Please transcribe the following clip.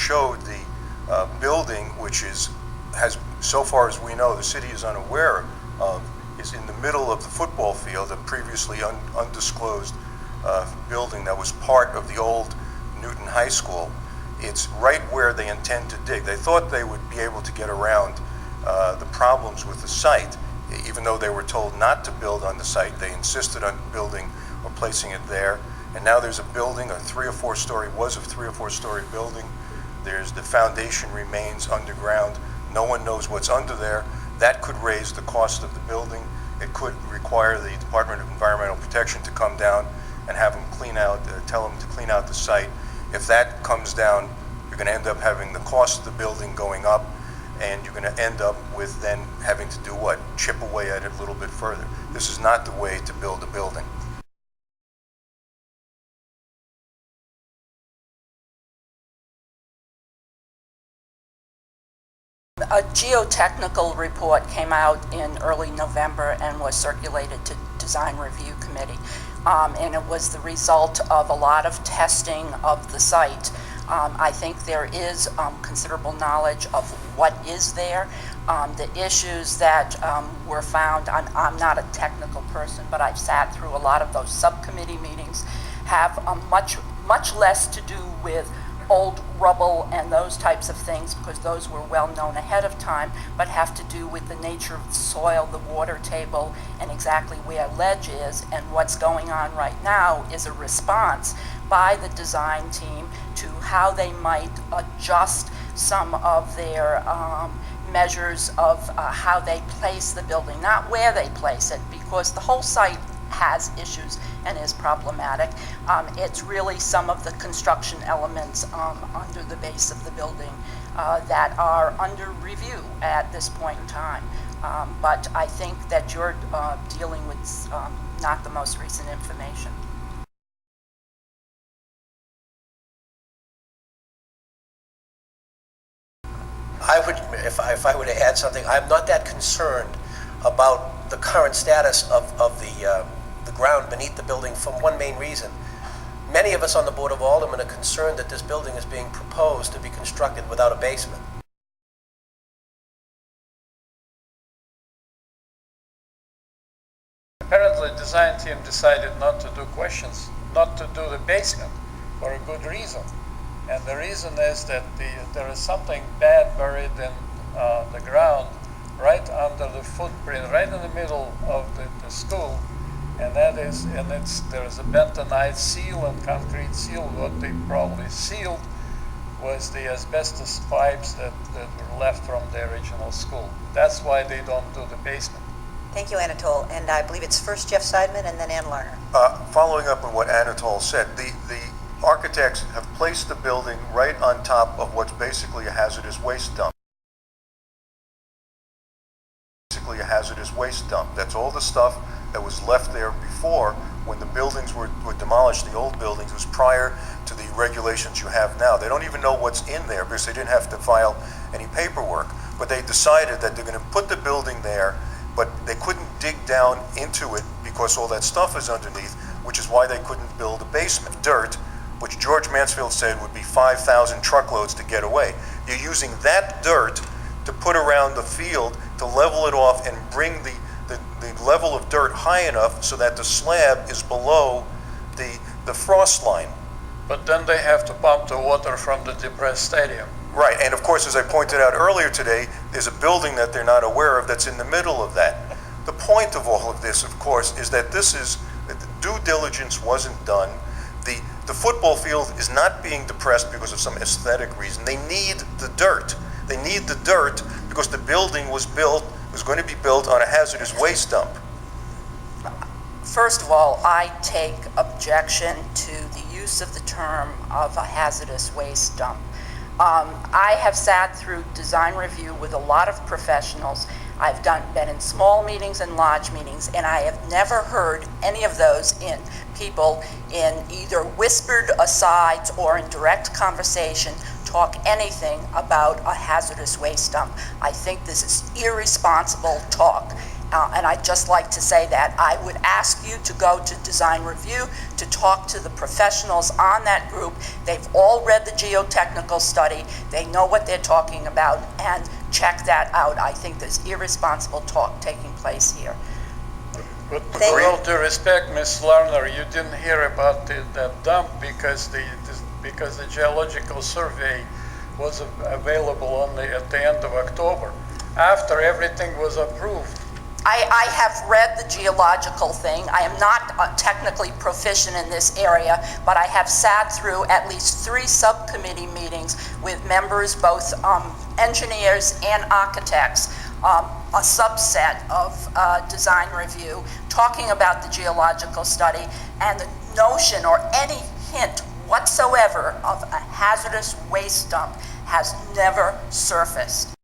showed the building, which has, so far as we know, the city is unaware of, is in the middle of the football field, a previously undisclosed building that was part of the old Newton High School. It's right where they intend to dig. They thought they would be able to get around the problems with the site. Even though they were told not to build on the site, they insisted on building or placing it there. And now there's a building, a 3 or 4 story, was a 3 or 4 story building. There's the foundation remains underground. No one knows what's under there. That could raise the cost of the building. It could require the Department of Environmental Protection to come down and have them clean out, tell them to clean out the site. If that comes down, you're going to end up having the cost of the building going up, and you're going to end up with then having to do what? Chip away at it a little bit further. This is not the way to build a building. A geotechnical report came out in early November and was circulated to Design Review Committee. And it was the result of a lot of testing of the site. I think there is considerable knowledge of what is there. The issues that were found, I'm not a technical person, but I've sat through a lot of those subcommittee meetings, have much less to do with old rubble and those types of things, because those were well known ahead of time, but have to do with the nature of the soil, the water table, and exactly where ledge is. And what's going on right now is a response by the design team to how they might adjust some of their measures of how they place the building, not where they place it, because the whole site has issues and is problematic. It's really some of the construction elements under the base of the building that are under review at this point in time. But I think that you're dealing with not the most recent information. I would, if I were to add something, I'm not that concerned about the current status of the ground beneath the building for one main reason. Many of us on the Board of Aldermen are concerned that this building is being proposed to be constructed without a basement. Apparently, the design team decided not to do the basement for a good reason. And the reason is that there is something bad buried in the ground right under the footprint, right in the middle of the school. And that is, there is a bentonite seal and concrete seal. What they probably sealed was the asbestos pipes that were left from the original school. That's why they don't do the basement. Thank you, Anatole. And I believe it's first Jeff Seidman and then Ann Lerner. Following up on what Anatole said, the architects have placed the building right on top of what's basically a hazardous waste dump. Basically a hazardous waste dump. That's all the stuff that was left there before when the buildings were demolished, the old buildings. It was prior to the regulations you have now. They don't even know what's in there because they didn't have to file any paperwork. But they decided that they're going to put the building there, but they couldn't dig down into it because all that stuff is underneath, which is why they couldn't build a basement. Dirt, which George Mansfield said would be 5,000 truckloads to get away. You're using that dirt to put around the field to level it off and bring the level of dirt high enough so that the slab is below the frost line. But then they have to pump the water from the depressed stadium. Right, and of course, as I pointed out earlier today, there's a building that they're not aware of that's in the middle of that. The point of all of this, of course, is that due diligence wasn't done. The football field is not being depressed because of some aesthetic reason. They need the dirt. They need the dirt because the building was going to be built on a hazardous waste dump. First of all, I take objection to the use of the term of a hazardous waste dump. I have sat through design review with a lot of professionals. I've been in small meetings and large meetings, and I have never heard any of those in people in either whispered asides or in direct conversation talk anything about a hazardous waste dump. I think this is irresponsible talk. And I'd just like to say that I would ask you to go to design review, to talk to the professionals on that group. They've all read the geotechnical study. They know what they're talking about, and check that out. I think there's irresponsible talk taking place here. With Thank you. all due respect, Ms. Lerner, you didn't hear about that dump because the geological survey was available only at the end of October, after everything was approved. I have read the geological thing. I am not technically proficient in this area, but I have sat through at least 3 subcommittee meetings with members, both engineers and architects, a subset of design review, talking about the geological study, and the notion or any hint whatsoever of a hazardous waste dump has never surfaced.